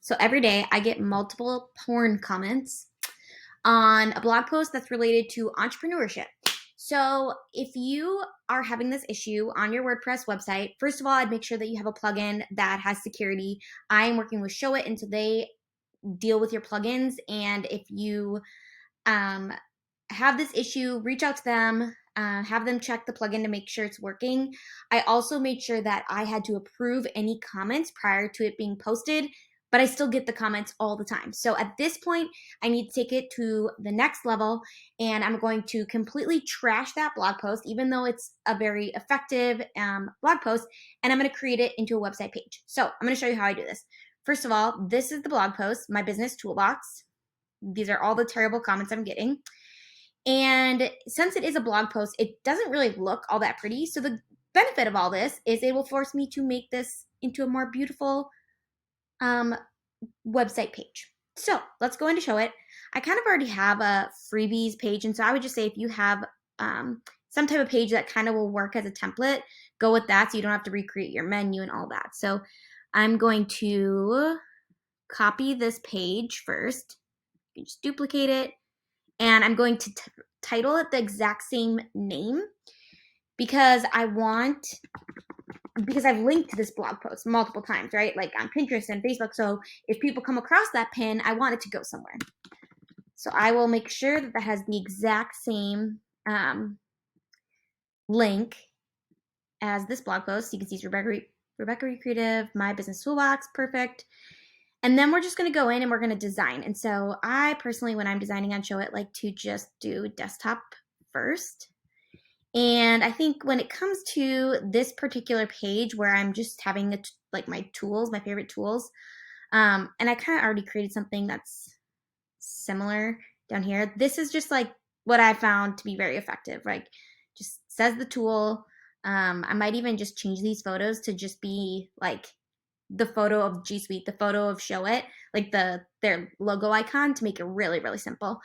So every day I get multiple porn comments on a blog post that's related to entrepreneurship. So if you are having this issue on your WordPress website, first of all, I'd make sure that you have a plugin that has security. I am working with Showit, and so they deal with your plugins. And if you have this issue, reach out to them, have them check the plugin to make sure it's working. I also made sure that I had to approve any comments prior to it being posted, but I still get the comments all the time. So at this point, I need to take it to the next level, and I'm going to completely trash that blog post, even though it's a very effective blog post, and I'm going to create it into a website page. So I'm going to show you how I do this. First of all, this is the blog post, my business toolbox. These are all the terrible comments I'm getting. And since it is a blog post, it doesn't really look all that pretty. So the benefit of all this is it will force me to make this into a more beautiful website page. So let's go into Showit. I kind of already have a freebies page. And so I would just say if you have some type of page that kind of will work as a template, go with that so you don't have to recreate your menu and all that. So I'm going to copy this page first. You can just duplicate it. And I'm going to title it the exact same name because I've linked to this blog post multiple times, right? Like on Pinterest and Facebook. So if people come across that pin, I want it to go somewhere. So I will make sure that has the exact same link as this blog post. You can see it's Rebecca Recreative, My Business Toolbox, perfect. And then we're just going to go in and we're going to design. And so I personally, when I'm designing on Showit, like to just do desktop first. And I think when it comes to this particular page where I'm just having like my tools, my favorite tools, and I kind of already created something that's similar down here. This is just like what I found to be very effective. Like just says the tool. I might even just change these photos to just be like the photo of G Suite, the photo of Showit, like their logo icon to make it really, really simple.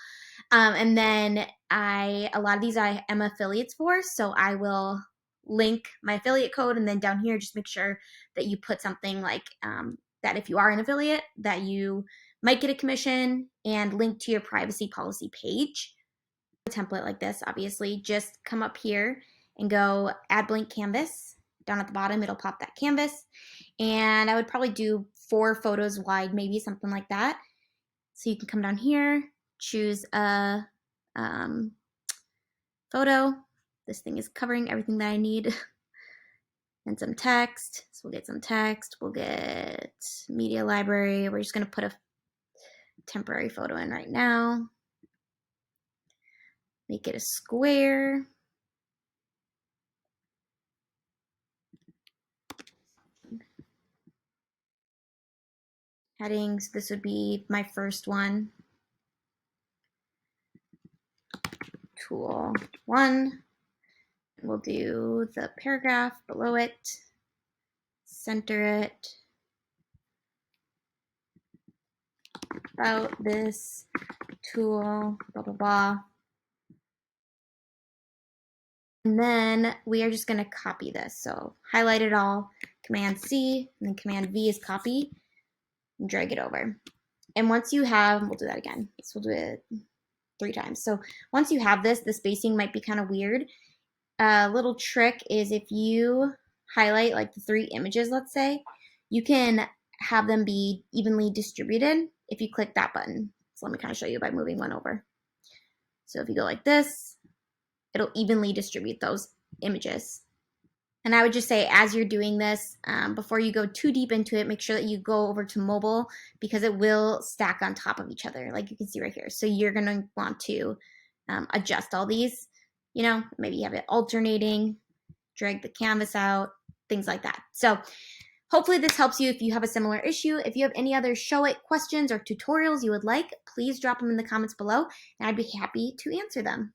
And then a lot of these I am affiliates for, so I will link my affiliate code, and then down here just make sure that you put something like that if you are an affiliate that you might get a commission, and link to your privacy policy page. A template like this, obviously, just come up here and go add blank canvas. Down at the bottom, it'll pop that canvas. And I would probably do 4 photos wide, maybe something like that. So you can come down here, choose a photo. This thing is covering everything that I need. And some text. So we'll get some text. We'll get media library. We're just going to put a temporary photo in right now. Make it a square. Headings, this would be my first one. Tool 1. We'll do the paragraph below it, center it, about this tool, blah, blah, blah. And then we are just going to copy this. So highlight it all, Command C, and then Command V is copy, and drag it over. And once you have, we'll do that again. So we'll do it 3 times. So once you have this, the spacing might be kind of weird. A little trick is if you highlight like the 3 images, let's say, you can have them be evenly distributed if you click that button. So let me kind of show you by moving one over. So if you go like this, it'll evenly distribute those images. And I would just say, as you're doing this, before you go too deep into it, make sure that you go over to mobile, because it will stack on top of each other, like you can see right here. So you're going to want to adjust all these, maybe you have it alternating, drag the canvas out, things like that. So hopefully this helps you if you have a similar issue. If you have any other Showit questions or tutorials you would like, please drop them in the comments below, and I'd be happy to answer them.